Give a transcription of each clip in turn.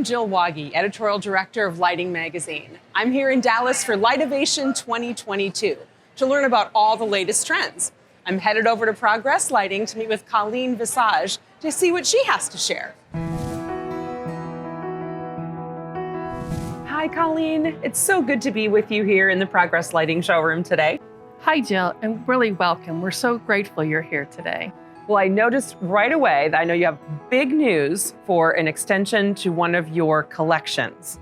Jill Waggy, Editorial Director of Lighting Magazine. I'm here in Dallas for Lightovation 2022 to learn about all the latest trends. I'm headed over to Progress Lighting to meet with Collen Visage to see what she has to share. Hi, Collen. It's so good to be with you here in the Progress Lighting showroom today. Hi, Jill, and really welcome. We're so grateful you're here today. Well, I noticed right away that I know you have big news for an extension to one of your collections.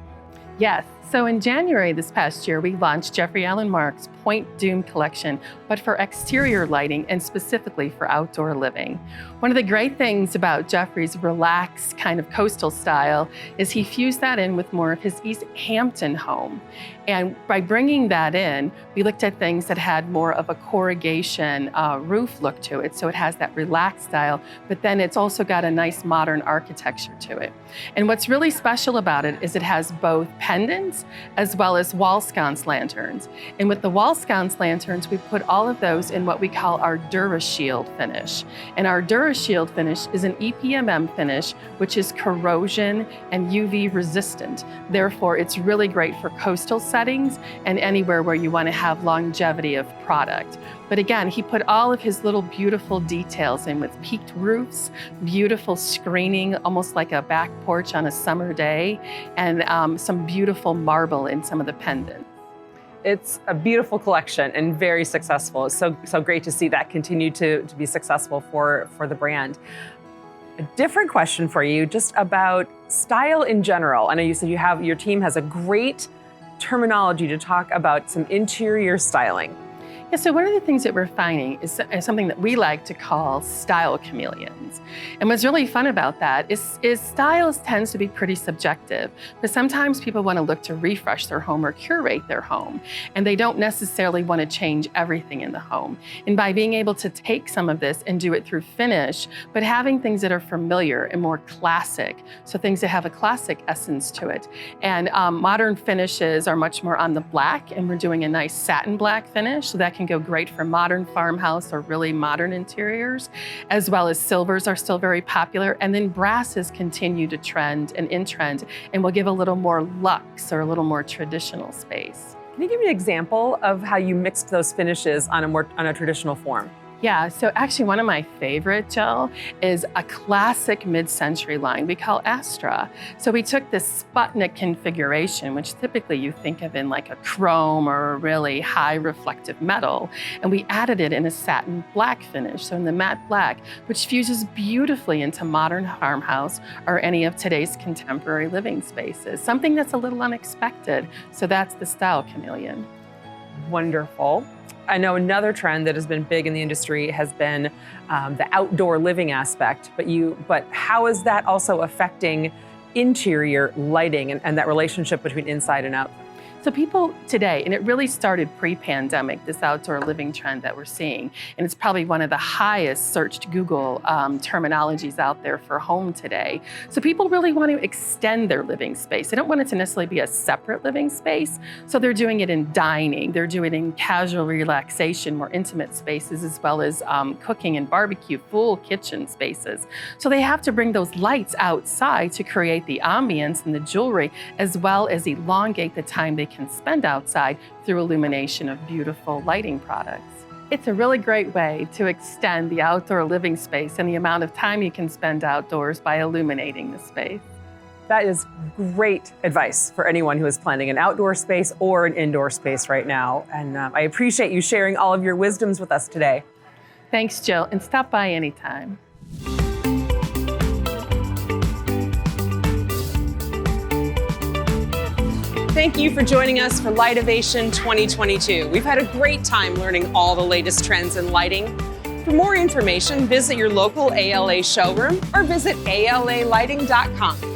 Yes, so in January this past year, we launched Jeffrey Allen Mark's Point Doom collection, but for exterior lighting and specifically for outdoor living. One of the great things about Jeffrey's relaxed kind of coastal style is he fused that in with more of his East Hampton home. And by bringing that in, we looked at things that had more of a corrugation roof look to it. So it has that relaxed style, but then it's also got a nice modern architecture to it. And what's really special about it is it has both pendants as well as wall sconce lanterns. And with the wall sconce lanterns, we put all of those in what we call our DuraShield finish. And our DuraShield finish is an EPMM finish, which is corrosion and UV resistant. Therefore, it's really great for coastal settings and anywhere where you want to have longevity of product. But again, he put all of his little beautiful details in with peaked roofs, beautiful screening, almost like a back porch on a summer day, and some beautiful marble in some of the pendants. It's a beautiful collection and very successful. It's so great to see that continue to be successful for the brand. A different question for you, just about style in general. I know you said your team has a great terminology to talk about some interior styling. Yeah, so one of the things that we're finding is something that we like to call style chameleons. And what's really fun about that is styles tends to be pretty subjective, but sometimes people want to look to refresh their home or curate their home, and they don't necessarily want to change everything in the home. And by being able to take some of this and do it through finish, but having things that are familiar and more classic, so things that have a classic essence to it. And modern finishes are much more on the black, and we're doing a nice satin black finish, so that can go great for modern farmhouse or really modern interiors, as well as silvers are still very popular. And then brasses continue to trend and in trend, and will give a little more luxe or a little more traditional space. Can you give me an example of how you mixed those finishes on a traditional form? Yeah, so actually one of my favorite, Jill, is a classic mid-century line we call Astra. So we took this Sputnik configuration, which typically you think of in like a chrome or a really high reflective metal, and we added it in a satin black finish, so in the matte black, which fuses beautifully into modern farmhouse or any of today's contemporary living spaces. Something that's a little unexpected, so that's the style chameleon. Wonderful. I know another trend that has been big in the industry has been the outdoor living aspect, but how is that also affecting interior lighting and that relationship between inside and out? So people today, and it really started pre-pandemic, this outdoor living trend that we're seeing, and it's probably one of the highest searched Google terminologies out there for home today. So people really want to extend their living space. They don't want it to necessarily be a separate living space. So they're doing it in dining, they're doing it in casual relaxation, more intimate spaces, as well as cooking and barbecue, full kitchen spaces. So they have to bring those lights outside to create the ambience and the jewelry, as well as elongate the time they can spend outside through illumination of beautiful lighting products. It's a really great way to extend the outdoor living space and the amount of time you can spend outdoors by illuminating the space. That is great advice for anyone who is planning an outdoor space or an indoor space right now. And I appreciate you sharing all of your wisdoms with us today. Thanks, Jill, and stop by anytime. Thank you for joining us for Lightovation 2022. We've had a great time learning all the latest trends in lighting. For more information, visit your local ALA showroom or visit alalighting.com.